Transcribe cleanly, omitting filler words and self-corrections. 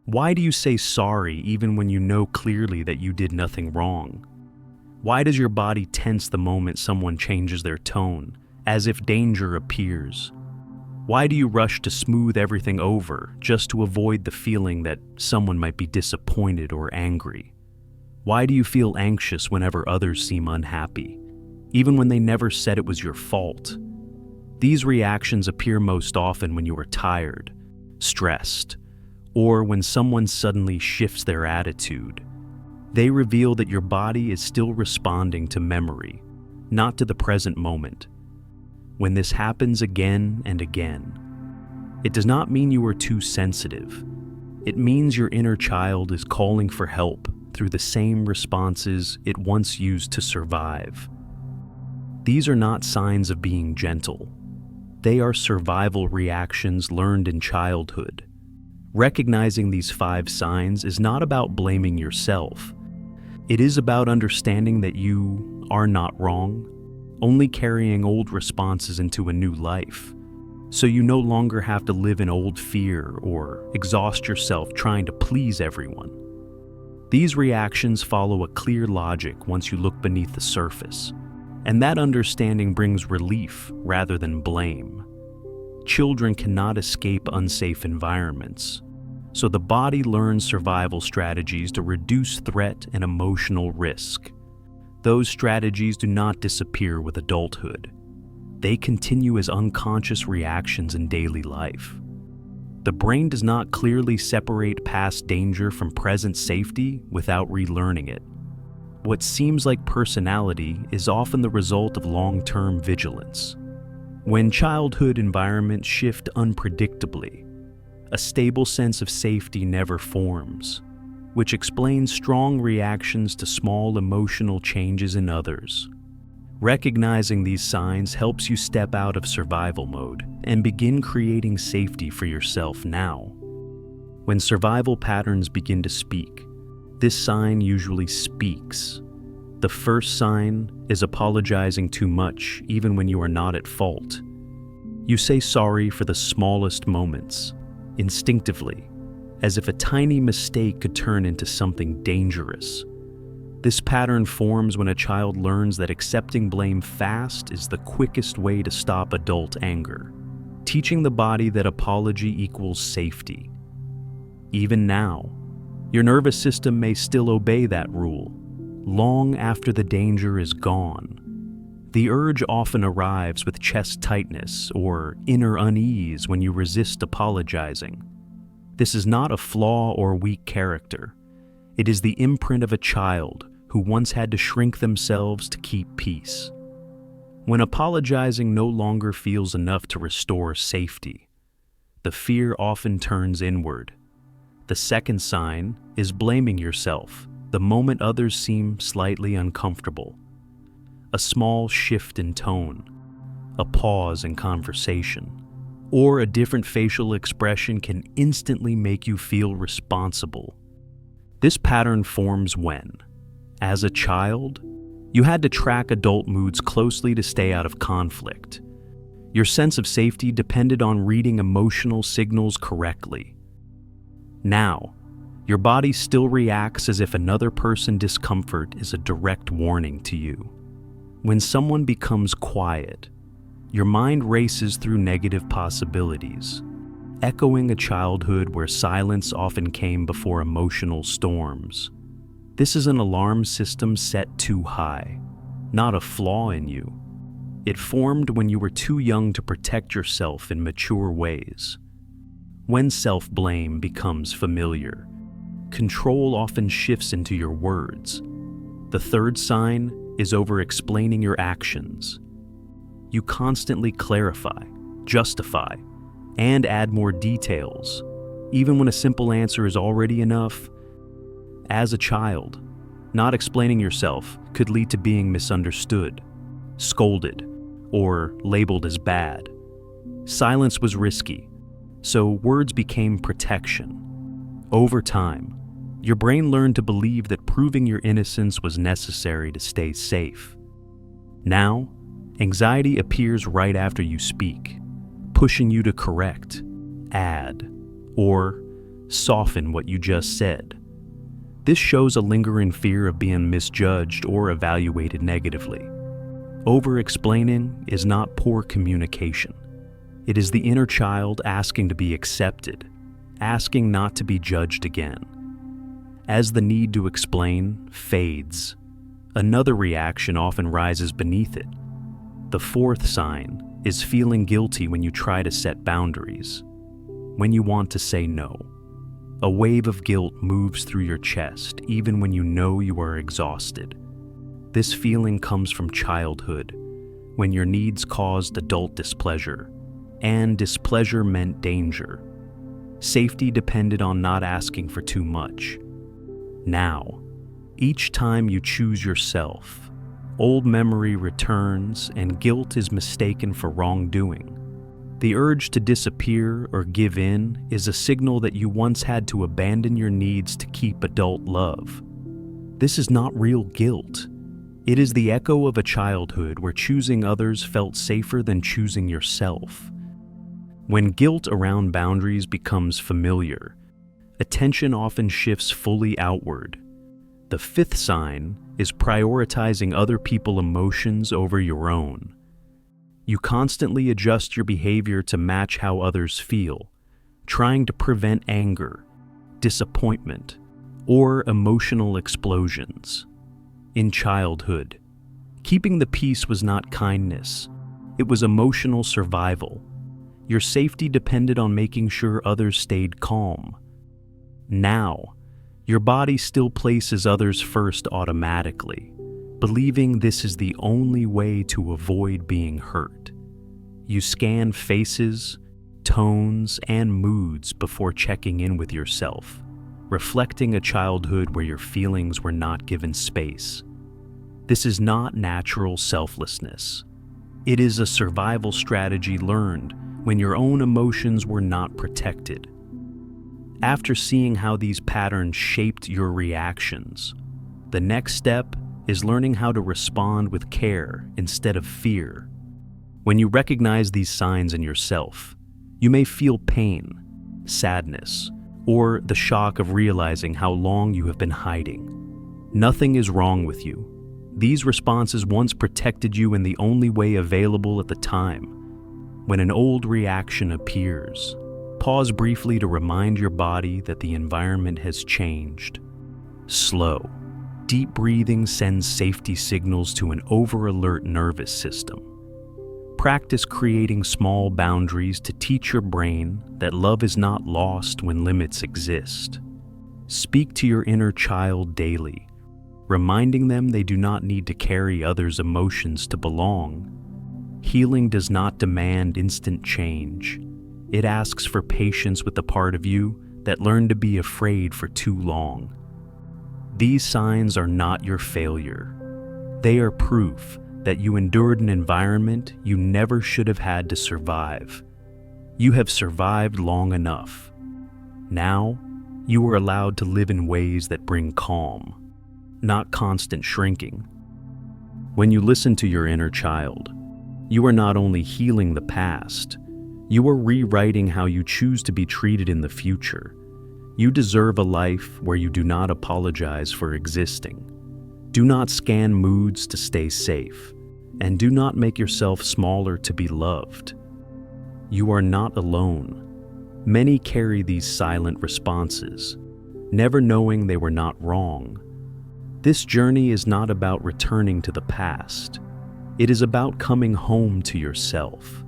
Why do you say sorry even when you know clearly that you did nothing wrong? Why does your body tense the moment someone changes their tone, as if danger appears? Why do you rush to smooth everything over just to avoid the feeling that someone might be disappointed or angry? Why do you feel anxious whenever others seem unhappy, even when they never said it was your fault? These reactions appear most often when you are tired, stressed, or when someone suddenly shifts their attitude. They reveal that your body is still responding to memory, not to the present moment. When this happens again and again, it does not mean you are too sensitive. It means your inner child is calling for help through the same responses it once used to survive. These are not signs of being gentle. They are survival reactions learned in childhood. Recognizing these 5 signs is not about blaming yourself. It is about understanding that you are not wrong, only carrying old responses into a new life. So you no longer have to live in old fear or exhaust yourself trying to please everyone. These reactions follow a clear logic once you look beneath the surface, and that understanding brings relief rather than blame. Children cannot escape unsafe environments, so the body learns survival strategies to reduce threat and emotional risk. Those strategies do not disappear with adulthood. They continue as unconscious reactions in daily life. The brain does not clearly separate past danger from present safety without relearning it. What seems like personality is often the result of long-term vigilance. When childhood environments shift unpredictably, a stable sense of safety never forms, which explains strong reactions to small emotional changes in others. Recognizing these signs helps you step out of survival mode and begin creating safety for yourself now. When survival patterns begin to speak, this sign usually speaks. The first sign is apologizing too much even when you are not at fault. You say sorry for the smallest moments, instinctively, as if a tiny mistake could turn into something dangerous. This pattern forms when a child learns that accepting blame fast is the quickest way to stop adult anger, teaching the body that apology equals safety. Even now, your nervous system may still obey that rule, long after the danger is gone. The urge often arrives with chest tightness or inner unease when you resist apologizing. This is not a flaw or weak character. It is the imprint of a child who once had to shrink themselves to keep peace. When apologizing no longer feels enough to restore safety, the fear often turns inward. The second sign is blaming yourself the moment others seem slightly uncomfortable. A small shift in tone, a pause in conversation, or a different facial expression can instantly make you feel responsible. This pattern forms when, as a child, you had to track adult moods closely to stay out of conflict. Your sense of safety depended on reading emotional signals correctly. Now, your body still reacts as if another person's discomfort is a direct warning to you. When someone becomes quiet, your mind races through negative possibilities, echoing a childhood where silence often came before emotional storms. This is an alarm system set too high, not a flaw in you. It formed when you were too young to protect yourself in mature ways. When self-blame becomes familiar, control often shifts into your words. The third sign is over-explaining your actions. You constantly clarify, justify, and add more details, even when a simple answer is already enough. As a child, not explaining yourself could lead to being misunderstood, scolded, or labeled as bad. Silence was risky, so words became protection. Over time, your brain learned to believe that proving your innocence was necessary to stay safe. Now, anxiety appears right after you speak, pushing you to correct, add, or soften what you just said. This shows a lingering fear of being misjudged or evaluated negatively. Over-explaining is not poor communication. It is the inner child asking to be accepted, asking not to be judged again. As the need to explain fades, another reaction often rises beneath it. The fourth sign is feeling guilty when you try to set boundaries, when you want to say no. A wave of guilt moves through your chest even when you know you are exhausted. This feeling comes from childhood, when your needs caused adult displeasure, and displeasure meant danger. Safety depended on not asking for too much. Now, each time you choose yourself, old memory returns and guilt is mistaken for wrongdoing. The urge to disappear or give in is a signal that you once had to abandon your needs to keep adult love. This is not real guilt. It is the echo of a childhood where choosing others felt safer than choosing yourself. When guilt around boundaries becomes familiar, attention often shifts fully outward. The fifth sign is prioritizing other people's emotions over your own. You constantly adjust your behavior to match how others feel, trying to prevent anger, disappointment, or emotional explosions. In childhood, keeping the peace was not kindness, it was emotional survival. Your safety depended on making sure others stayed calm. Now, your body still places others first automatically, believing this is the only way to avoid being hurt. You scan faces, tones, and moods before checking in with yourself, reflecting a childhood where your feelings were not given space. This is not natural selflessness. It is a survival strategy learned when your own emotions were not protected. After seeing how these patterns shaped your reactions, the next step is learning how to respond with care instead of fear. When you recognize these signs in yourself, you may feel pain, sadness, or the shock of realizing how long you have been hiding. Nothing is wrong with you. These responses once protected you in the only way available at the time. When an old reaction appears, pause briefly to remind your body that the environment has changed. Slow, deep breathing sends safety signals to an over-alert nervous system. Practice creating small boundaries to teach your brain that love is not lost when limits exist. Speak to your inner child daily, reminding them they do not need to carry others' emotions to belong. Healing does not demand instant change. It asks for patience with the part of you that learned to be afraid for too long. These signs are not your failure. They are proof that you endured an environment you never should have had to survive. You have survived long enough. Now, you are allowed to live in ways that bring calm, not constant shrinking. When you listen to your inner child, you are not only healing the past, you are rewriting how you choose to be treated in the future. You deserve a life where you do not apologize for existing. Do not scan moods to stay safe, and do not make yourself smaller to be loved. You are not alone. Many carry these silent responses, never knowing they were not wrong. This journey is not about returning to the past. It is about coming home to yourself.